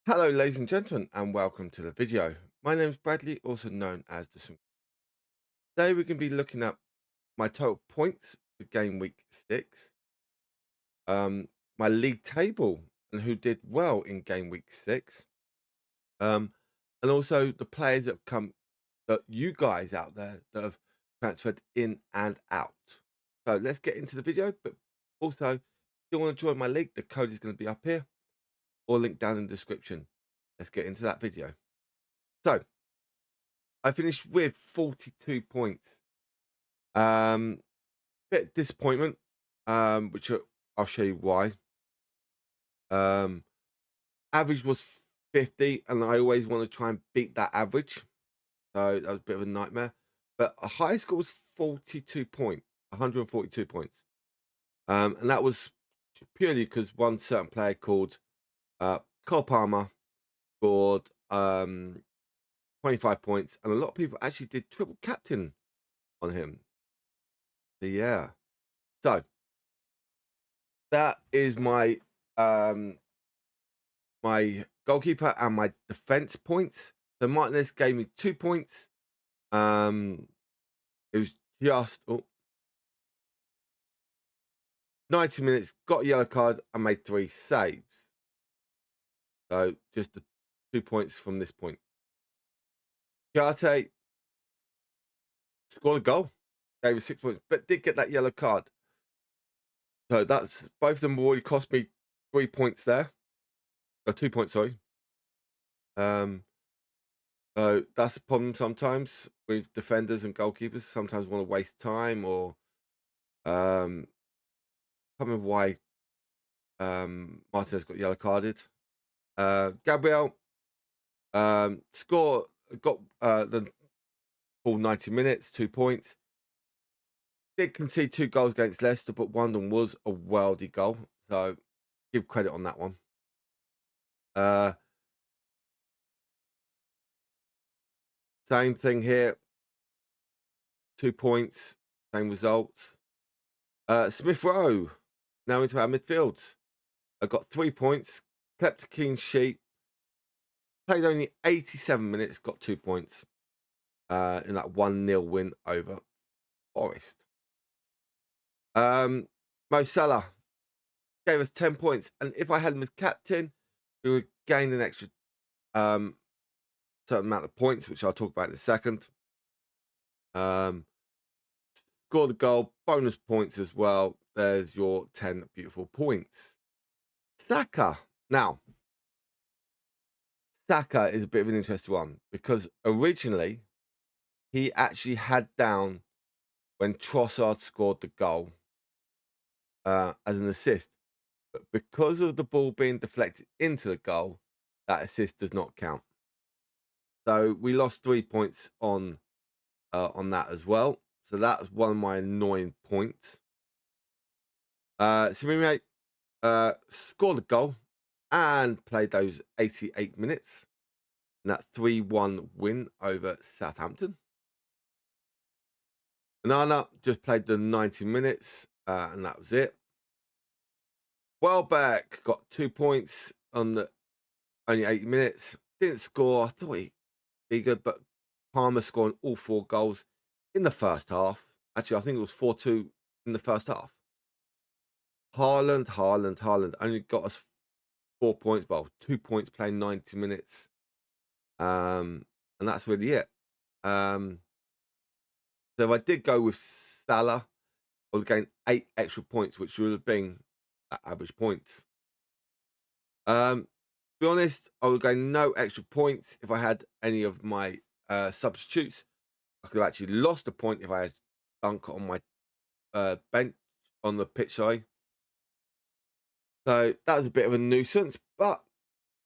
Hello, ladies and gentlemen, and welcome to the video. My name is Bradley, also known as the Swim. Today we're going to be looking at my total points for game week 6, my league table and who did well in game week 6, um, and also the players that have come, that you guys out there that have transferred in and out. So let's get into the video. But also, if you want to join my league, the code is going to be up here or link down in the description. Let's get into that video. So I finished with 42 points. Bit disappointment, which I'll show you why. Um, Average was 50, and I always want to try and beat that average. So that was a bit of a nightmare. But a high score was 142 points. And that was purely because one certain player called Cole Palmer scored 25 points, and a lot of people actually did triple captain on him. So yeah. So that is my goalkeeper and my defense points. So Martinez gave me 2 points. It was just 90 minutes, got a yellow card, and made 3 saves. So just the 2 points from this point. Kiarte scored a goal, gave us 6 points, but did get that yellow card. So that's both of them already cost me 3 points there. 2 points, sorry. So that's a problem sometimes with defenders and goalkeepers. Sometimes want to waste time, or can't remember why Martinez got yellow carded. Gabriel score got the full 90 minutes, 2 points. Did concede 2 goals against Leicester, but one of them was a worldy goal. So give credit on that one. Same thing here. 2 points, same results. Smith Rowe now into our midfield. I got 3 points, kept a clean sheet, played only 87 minutes, got 2 points in that 1-0 win over Forest. Mo Salah gave us 10 points, and if I had him as captain, we would gain an extra certain amount of points, which I'll talk about in a second. Scored a goal, bonus points as well. There's your 10 beautiful points. Saka. Now, Saka is a bit of an interesting one because originally he actually had down when Trossard scored the goal as an assist. But because of the ball being deflected into the goal, that assist does not count. So we lost 3 points on that as well. So that was one of my annoying points. Samiri scored a goal and played those 88 minutes in that 3-1 win over Southampton. Banana just played the 90 minutes, and that was it. Welbeck got 2 points on the only 80 minutes. Didn't score. I thought he'd be good, but Palmer scoring all 4 goals in the first half. Actually, I think it was 4-2 in the first half. Haaland only got us 4 points, but 2 points playing 90 minutes. And that's really it. So if I did go with Salah, I would gain 8 extra points, which would have been at average points. To be honest, I would gain no extra points if I had any of my substitutes. I could have actually lost a point if I had Dunk on my bench on the pitch side. So that was a bit of a nuisance, but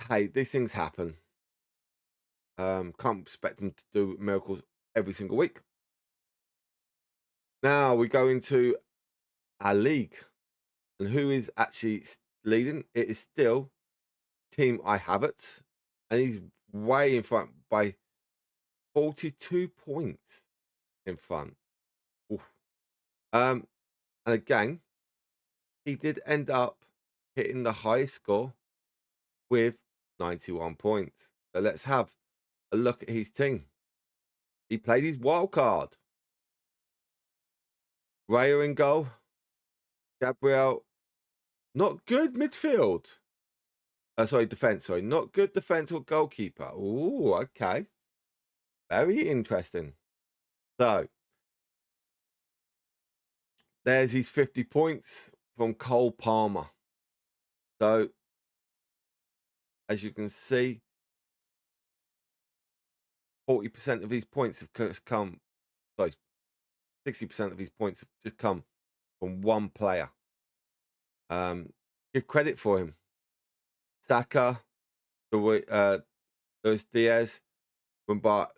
hey, these things happen. Can't expect them to do miracles every single week. Now we go into our league, and who is actually leading? It is still Team I Havertz, and he's way in front by 42 points in front. Oof. And again, he did end up hitting the highest score with 91 points. So let's have a look at his team. He played his wild card. Raya in goal. Gabriel, not good midfield. Sorry, defense. Sorry, not good defense or goalkeeper. Oh, okay. Very interesting. So there's his 50 points from Cole Palmer. So as you can see, 40% of his points have come. Sorry, 60% of his points have just come from one player. Give credit for him. Saka, Luis Diaz, but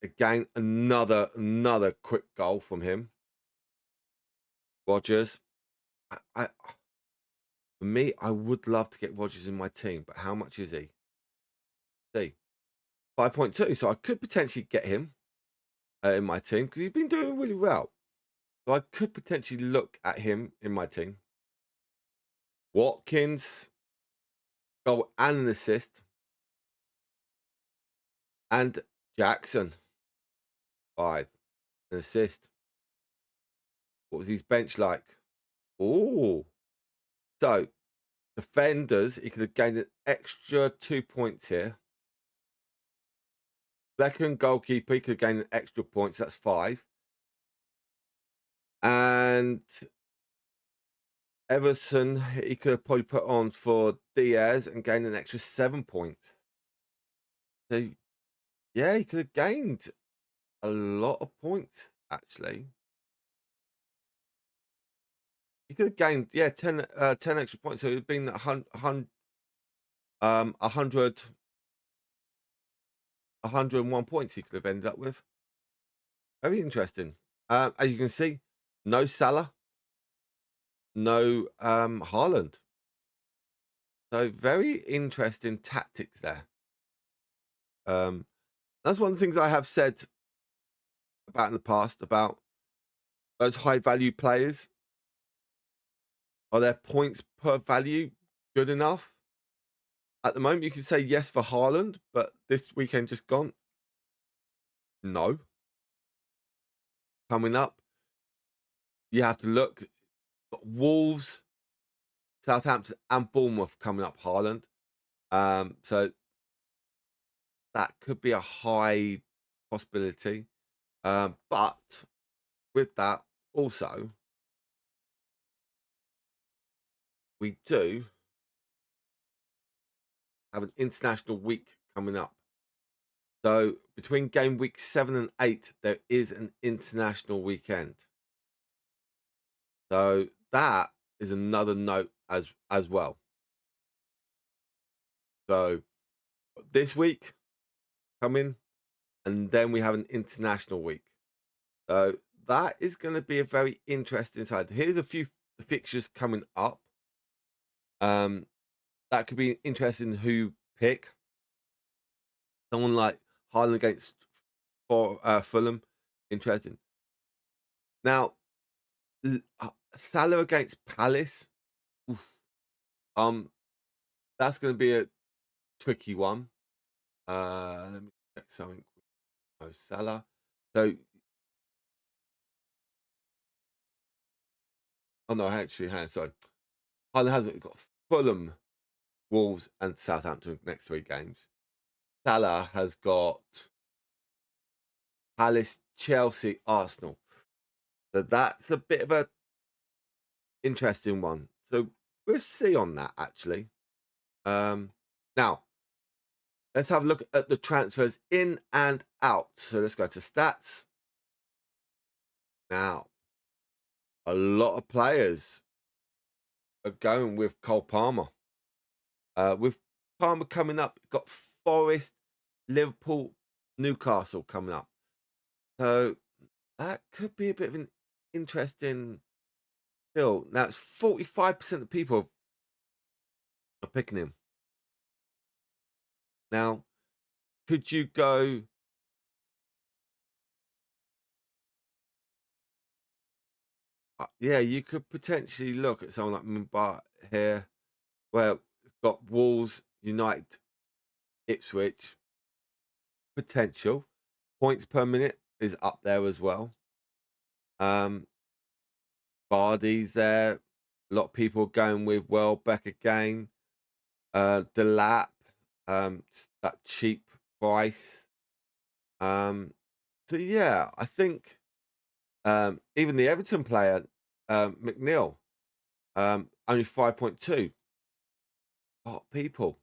again another quick goal from him. Rodgers, for me, I would love to get Rodgers in my team, but how much is he? See, 5.2. So I could potentially get him in my team because he's been doing really well. So I could potentially look at him in my team. Watkins, goal and an assist. And Jackson, 5, an assist. What was his bench like? Oh, so defenders, he could have gained an extra 2 points here. Second goalkeeper, he could have gained an extra points. That's 5. And Everson, he could have probably put on for Diaz and gained an extra 7 points. So, yeah, he could have gained a lot of points, actually. He could have gained, 10 extra points. So it would have been 101 points he could have ended up with. Very interesting. As you can see, no Salah, no Haaland. So very interesting tactics there. That's one of the things I have said about in the past about those high value players. Are their points per value good enough? At the moment, you can say yes for Haaland, but this weekend just gone, no. Coming up, you have to look. Wolves, Southampton, and Bournemouth coming up. Haaland, so that could be a high possibility. But with that, also, we do have an international week coming up. So between game week 7 and 8, there is an international weekend. So that is another note as well. So this week coming, and then we have an international week. So that is going to be a very interesting side. Here's a few fixtures coming up. That could be interesting who pick. Someone like Haaland against Fulham, interesting. Now, Salah against Palace, oof, that's going to be a tricky one. Let me check something. Oh, Salah. So, oh no, actually, sorry. Haaland has got Fulham, Wolves, and Southampton next 3 games. Salah has got Palace, Chelsea, Arsenal. So that's a bit of a interesting one. So we'll see on that actually. Now let's have a look at the transfers in and out. So let's go to stats. Now, a lot of players are going with Cole Palmer. With Palmer coming up, got Forest, Liverpool, Newcastle coming up. So that could be a bit of an interesting fill. Now it's 45% of people are picking him. Now, could you go? Yeah, you could potentially look at someone like Mumbai here, where it's got Wolves, United, Ipswich, potential. Points per minute is up there as well. Vardy's there. A lot of people going with Welbeck again. Delap, that cheap price. So yeah, I think even the Everton player, McNeil, only 5.2. A lot of people.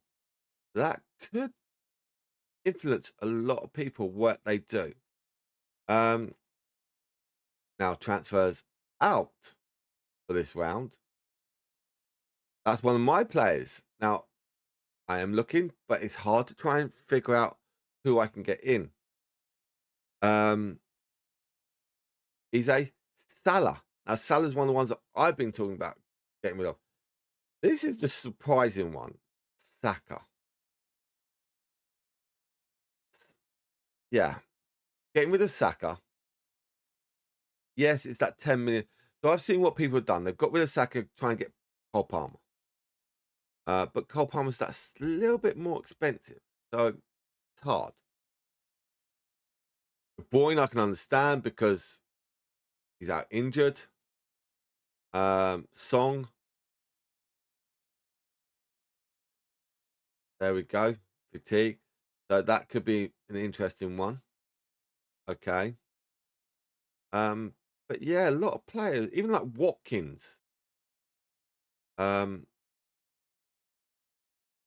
That could influence a lot of people what they do. Now transfers out for this round. That's one of my players. Now I am looking, but it's hard to try and figure out who I can get in. He's a Salah. Now Salah's one of the ones that I've been talking about getting rid of. This is the surprising one. Saka. Yeah. Getting rid of Saka. Yes, it's that 10 million. So I've seen what people have done. They've got rid of Saka, trying to get Cole Palmer. But Cole Palmer's that's a little bit more expensive. So it's hard. De Bruyne I can understand because he's out injured. Song. There we go. Fatigue. So that could be an interesting one. Okay. But yeah, a lot of players, even like Watkins. Ben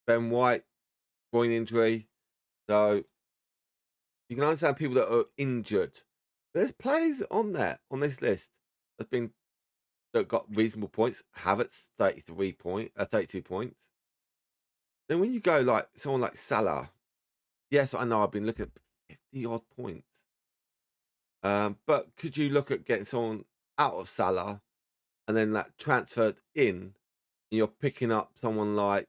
White, groin injury. So you can understand people that are injured. There's players on there on this list that got reasonable points. Havertz 32 points. Then when you go like someone like Salah, yes, I know I've been looking at 50 odd points. But could you look at getting someone out of Salah and then like transferred in, and you're picking up someone like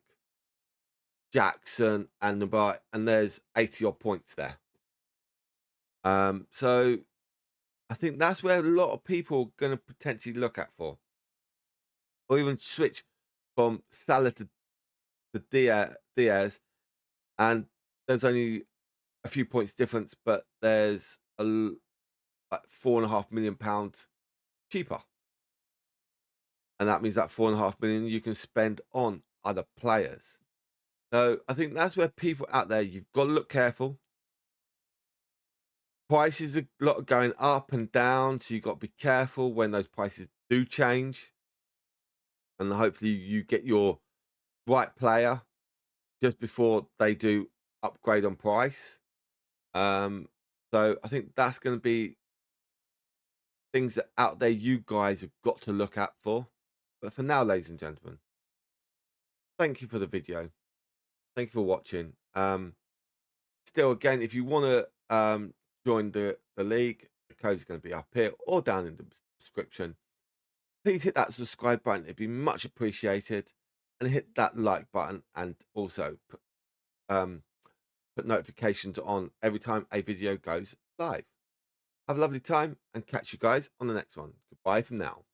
Jackson and Nabai, and there's 80 odd points there. So I think that's where a lot of people are going to potentially look at for, or even switch from Salah to Diaz, and there's only a few points difference, but there's like £4.5 million cheaper, and that means that 4.5 million you can spend on other players. So I think that's where people out there, you've got to look careful. Prices are a lot going up and down, so you've got to be careful when those prices do change, and hopefully you get your right player just before they do upgrade on price. So I think that's going to be things that out there you guys have got to look at for. But for now, ladies and gentlemen, thank you for the video. Thank you for watching. Still, again, if you want to join the league, the code is going to be up here or down in the description. Please hit that subscribe button. It'd be much appreciated. And hit that like button, and also put notifications on every time a video goes live. Have a lovely time and catch you guys on the next one. Goodbye from now.